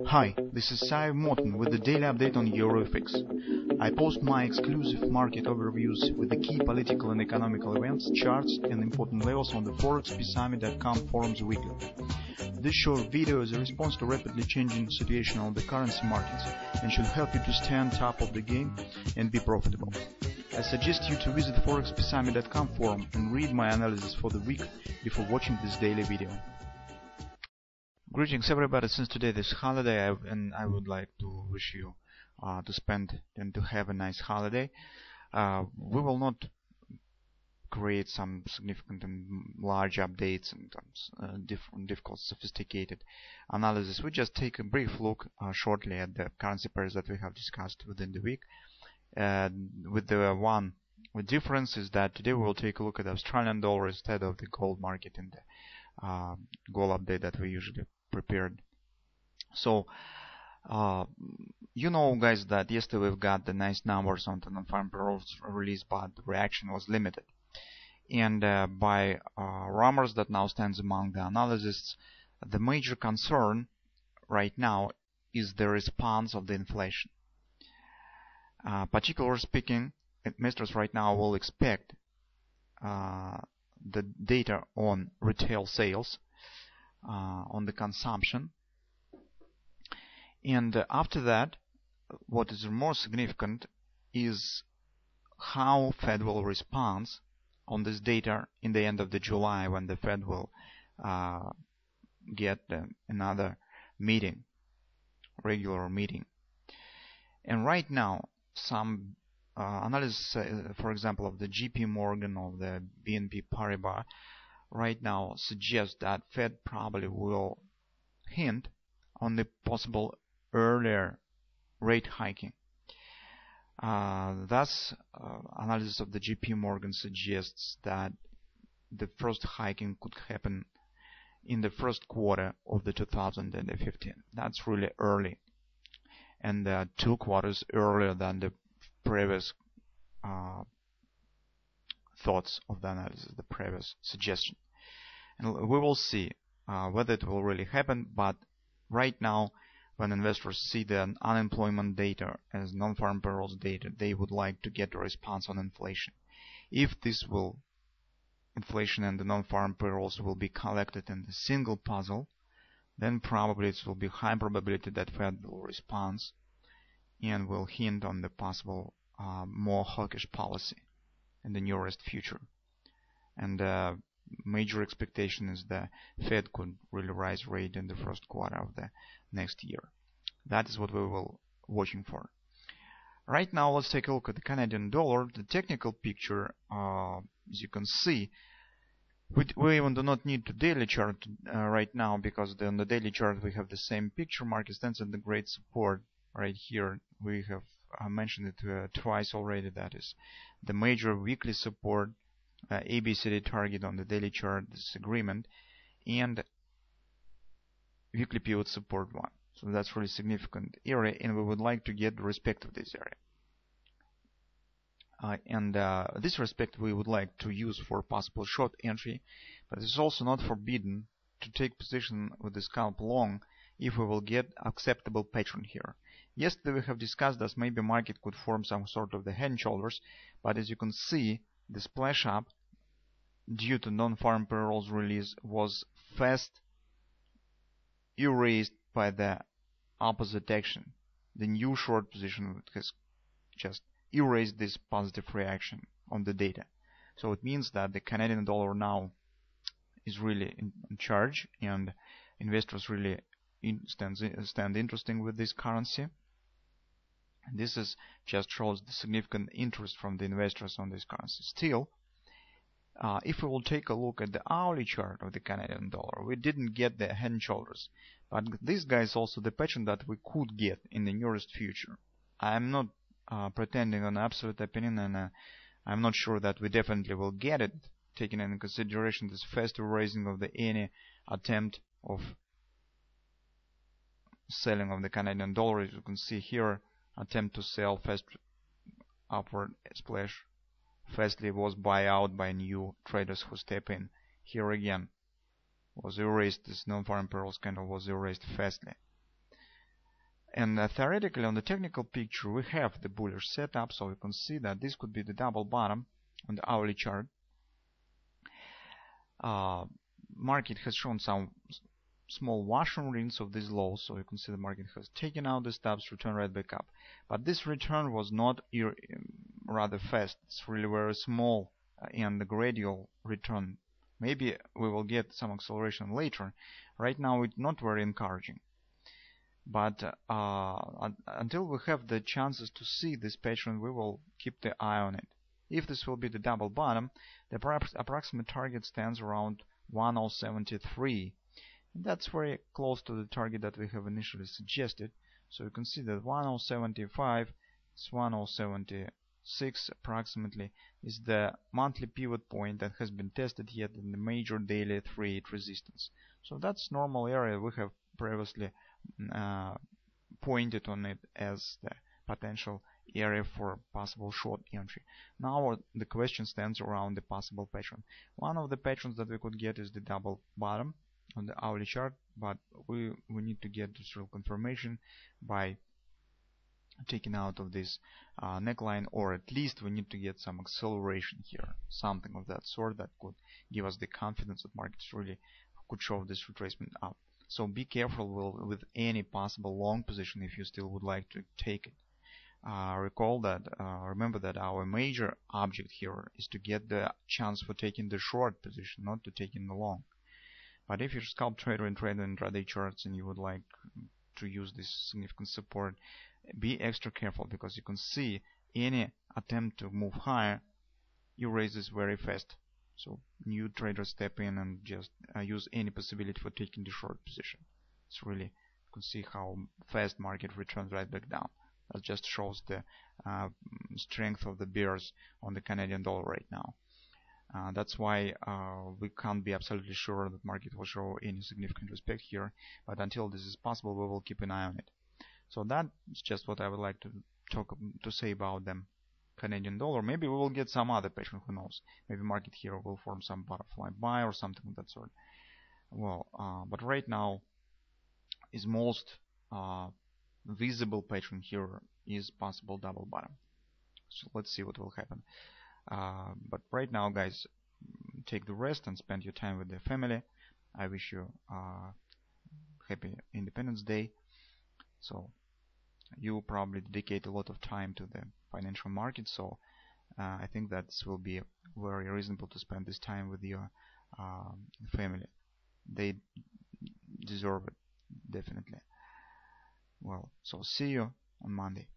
Hi, this is Sive Morten with the daily update on EuroFX. I post my exclusive market overviews with the key political and economical events, charts and important levels on the ForexPeaceArmy.com forums weekly. This short video is a response to rapidly changing situation on the currency markets and should help you to stay on top of the game and be profitable. I suggest you to visit ForexPeaceArmy.com forum and read my analysis for the week before watching this daily video. Greetings everybody, since today is holiday and I would like to wish you to spend and to have a nice holiday. We will not create some significant and large updates and difficult sophisticated analysis. We just take a brief look shortly at the currency pairs that we have discussed within the week. With the difference is that today we will take a look at the Australian dollar instead of the gold market in the gold update that we usually prepared. So you know guys that yesterday we've got the nice numbers on the non-farm payrolls release, but the reaction was limited, and by rumors that now stands among the analysts, the major concern right now is the response of the inflation. Particularly speaking, investors right now will expect the data on retail sales, on the consumption, and after that what is more significant is how Fed will respond on this data in the end of the July, when the Fed will get another meeting, regular meeting. And right now some analysis, for example, of the JP Morgan, of the BNP Paribas, right now suggests that Fed probably will hint on the possible earlier rate hiking. Thus, analysis of the JP Morgan suggests that the first hiking could happen in the first quarter of the 2015. That's really early, and 2 quarters earlier than the previous thoughts of the analysis, the previous suggestion. And we will see whether it will really happen, but right now when investors see the unemployment data as non-farm payrolls data, they would like to get a response on inflation. If inflation and the non-farm payrolls will be collected in the single puzzle, then probably it will be high probability that Fed will respond and will hint on the possible more hawkish policy in the nearest future. And major expectation is the Fed could really rise rate in the first quarter of the next year. That is what we will watching for. Right now let's take a look at the Canadian dollar. The technical picture, as you can see, we even do not need the daily chart right now, because on the daily chart we have the same picture. Market stands at the great support right here. We have mentioned it twice already. That is the major weekly support, ABCD target on the daily chart, this agreement, and weekly pivot support 1. So that's really significant area, and we would like to get the respect of this area. This respect we would like to use for possible short entry, but it's also not forbidden to take position with the scalp long if we will get acceptable pattern here. Yesterday we have discussed that maybe market could form some sort of the head and shoulders, but as you can see, the splash up due to non-farm payrolls release was fast erased by the opposite action. The new short position has just erased this positive reaction on the data. So it means that the Canadian dollar now is really in charge, and investors really stand interesting with this currency. This is just shows the significant interest from the investors on this currency. Still, if we will take a look at the hourly chart of the Canadian dollar, we didn't get the head and shoulders, but this guy is also the pattern that we could get in the nearest future. I'm not pretending on absolute opinion, and I'm not sure that we definitely will get it, taking into consideration this fast raising of any attempt of selling of the Canadian dollar. As you can see here, attempt to sell fast upward splash fastly was buy out by new traders who step in. Here again was erased, this non-farm payrolls candle was erased fastly. And theoretically, on the technical picture, we have the bullish setup, so you can see that this could be the double bottom on the hourly chart. Market has shown some small wash and rinse of these lows, so you can see the market has taken out the stops, return right back up. But this return was not rather fast. It's really very small and the gradual return. Maybe we will get some acceleration later. Right now it's not very encouraging. But until we have the chances to see this pattern, we will keep the eye on it. If this will be the double bottom, the approximate target stands around 1073. That's very close to the target that we have initially suggested. So you can see that 1075 is 1076 approximately is the monthly pivot point that has been tested yet in the major daily 3-8 resistance. So that's normal area. We have previously pointed on it as the potential area for possible short entry. Now the question stands around the possible pattern. One of the patterns that we could get is the double bottom on the hourly chart, but we need to get this real confirmation by taking out of this neckline, or at least we need to get some acceleration here, something of that sort that could give us the confidence that markets really could show this retracement up. So be careful with any possible long position if you still would like to take it. Remember that our major object here is to get the chance for taking the short position, not to take in the long. But if you're a scalp trader and trade in intraday charts and you would like to use this significant support, be extra careful, because you can see any attempt to move higher, you raise this very fast. So new traders step in and just use any possibility for taking the short position. It's really, you can see how fast market returns right back down. That just shows the strength of the bears on the Canadian dollar right now. That's why we can't be absolutely sure that market will show any significant respect here, but until this is possible, we will keep an eye on it. So that's just what I would like to say about the Canadian dollar. Maybe we will get some other pattern, who knows? Maybe market here will form some butterfly buy or something of that sort. Well, but right now is most visible pattern here is possible double bottom. So let's see what will happen. But right now, guys, take the rest and spend your time with the family. I wish you happy Independence Day. So you probably dedicate a lot of time to the financial market, so I think that will be very reasonable to spend this time with your family. They deserve it, definitely. Well, so see you on Monday.